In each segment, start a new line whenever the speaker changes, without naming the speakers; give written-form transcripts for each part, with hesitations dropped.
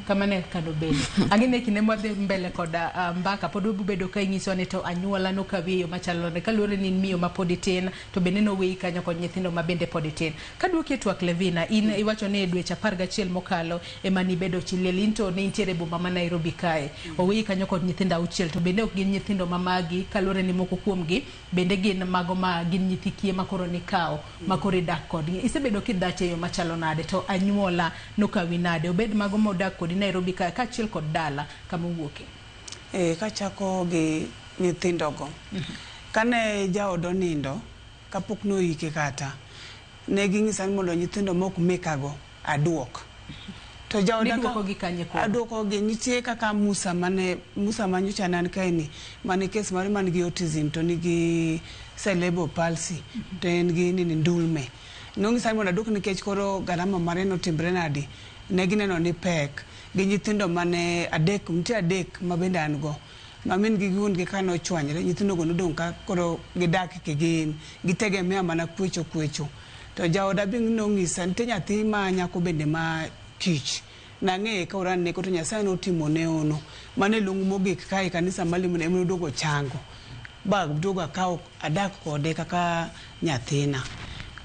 kamane kado bedo angine kine modhi mbele koda mbaka pod bedo ka inyiso ni to anyuola no kawiyo machalo ne kalure ni miyo ma poditin to bende no wi kanyo kod nyithindo ma bende poditin kaduoki twak Levina in iwacho ni dweche 11 mokalo emani bedo Chililinto ni intiere boma ma Nairobi kae o wi kanyo kod nyithindo 6 to bende ok gin nyithindo mamagi kalure ni moko kuomgi bende gin mago ma gin nyithikie makoro ni kao makoro dak kod isebedo kidache yo machalo nade to anyuola no kawi nade obed mago modak kod Nairobi kae kachiel kod dala kama wuoke
kachako gi nyithindo go kane jaodo nindo kapok no yike kata ne ging'isa ni mondo nyithindo mok mekago aduok to jaoda
duoko gi kanye ko
aduoko gi nitie kaka Musa manyocha nan kaini mane kes mari man gi autism to nigi cerebral palsy to en gi nini ndulme nong'isa mondo aduok nikech koro garama mare no timbre nadi ne gineno ni pek gi nyithindo mane nitie adek ma bende an go mamin gi gun gi kano chwanyre nyithindo go nodong ka koro gidak ke gin gitegemea mana kwecho to jaoda bing nong'isa nitie nyathi ma nyako bende ma kich nang'e ka oran ne ko to Nyasaye no timo ne ono mane lungu mogik kai kanisa malimu ne emno dogo chango bag dogo akaw adak kode kaka nyathina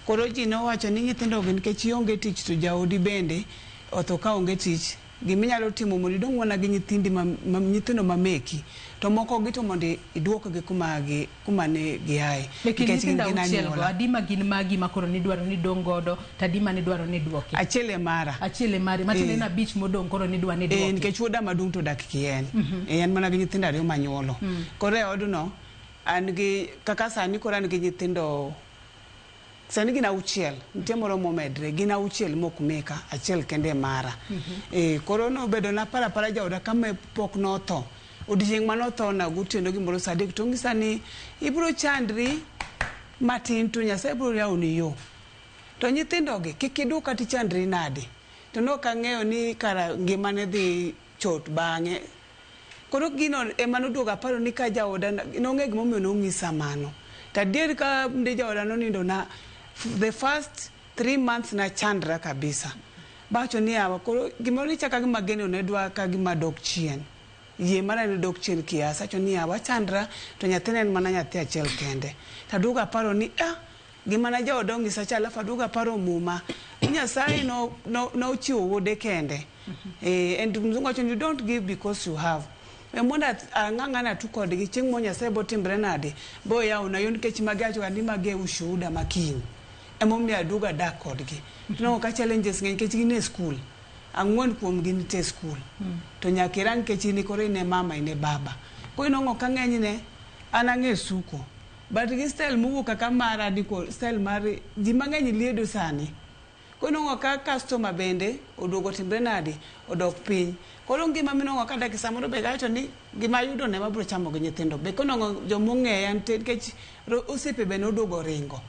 koro ji no wacho ni nyithindo gin ke chionge tich to jaodi bende otho ka onge tich giminyalo timo mondo idong wana gi nyithindo mameki to moko gito mondo iduok gi kuma ne giaye
nikech gin go adima gin magi makoro ni dwaro ni dong godo tadima ni dwaro ni duoki
achiele mari
matine na beach modong koro ni dwaro ni duoki
nikech woda madung to dak kien en mana gi nyithindo ariyo manyuolo koro odno an gi kaka sani koro an gi nyithindo sani gina uchiel nitie moro momedre gina uchiel mok meka achiel kende mara koro no bedo na para jaoda kama pok no tho odijeng manotho na gutiendo gimoro sadek to ng'isa ni ibro chandri matin to Nyasaye bro yawni yo to nyithindo gi kikiduka ti chandri nade to no kang'eyo ni kara ngimane dhi chot bang'e koro gino emanoduoga paro ni ka jaoda nong'e gimomiyo nong'isa mano tadier ka nde jaoda no nindo na the first 3 months na chandra kabisa bacho ni awa koro gimoro chaka gi mageno ne dwa ka gi madok chien ye mana ne dok chien kiasa cho ni awa chandra to nyathine en mana nyathi achiel kende taduga paro ni gimana jaoda ng'isa cha alafu aduga paro muma Nyasaye no chiwo wuode kende and mzungu acho you don't give because you have monda ng'ang'ana tu kodgi chieng' mo Nyasaye bo timbre nade bo yauna yon kech magacho andi mage ushuhuda makini emomiyo aduga dak kodgi no ka challenges ng'eny kech gin e school ang'wen kuom gin te school to nyakiran kech ni koro ine mama ine baba ko inong'o ka ng'enyne an ang'e suko but gi style mugo kaka mara diko style mari ji mang'eny liedo sani ko inong'o ka customer bende oduogo timbre nade odok piny koro ngima minong'o ka dak samoro be gacho ni gima yudo ne mabro chamo gi nyithindo be konong'o jomong'eya nte kech osiepe be noduogo ringo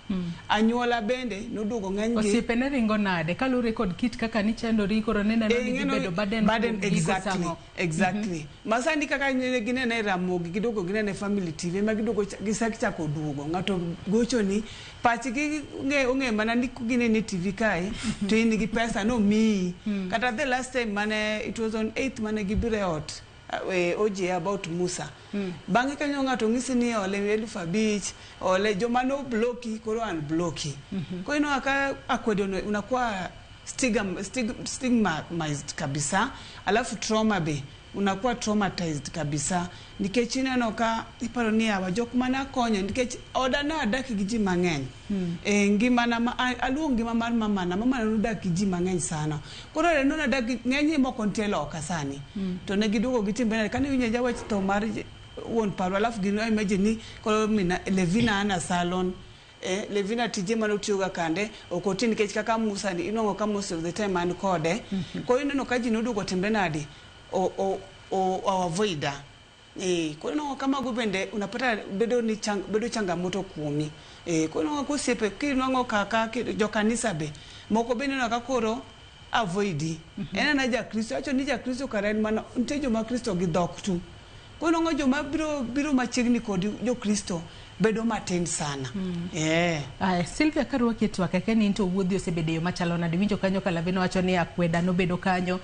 anyuola bende noduogo ng'eny gi
osiepe ne ringo nade kalure kod kit kaka ni chandori koro nena ni bedo baden
exactly masani kaka ginene Ramogi giduogo ginene Family TV ma giduogo gisachako duogo ng'ato gocho ni pachi gi ong'e mana ni ginene TV kae to in gi pesa no mi kata the last time mane it was on 8th mane gibire ot oje about Musa bang'e kanyo ng'ato ng'isi ni ole 5,000 ole joma no bloki koro an bloki ko ino aka akwedo unakuwa stigmatized kabisa alafu trauma be unakuwa traumatized kabisa nikech ineno ka iparo ni awa jok mana konyo nikech oda na adak gi ji mang'eny ngima na aluong ngima mar mama na nodak gi ji mang'eny sana koro le nona dak ng'eny moko ntelo kasani to ne giduogo gitimbe kane winja jawach to mar won paro alafu gino imagine ni koro mina Levina ana salon Levina tije manotiyoga kande okoti nikech kaka Musa ni inong'o ka most of the time an kode ko ineno ka ji noduogo timbe nade o avoida kwa nong'o kama go bende unapata bedo changamoto kuomi kwa nong'o kusiepe kinong'o kaka jokanisa be moko bende naka koro avoidi na ja Kristo acho ni ja Kristo karen mana nte joma Kristo gi dhok tu kwa nong'o joma biro machiegni kod jo Kristo bedo matin sana
Sylvia karuoki twaka keni into wuodhi osebedo yo machalo nade winjo kanyo ka Lavina wacho ni akweda no bedo kanyo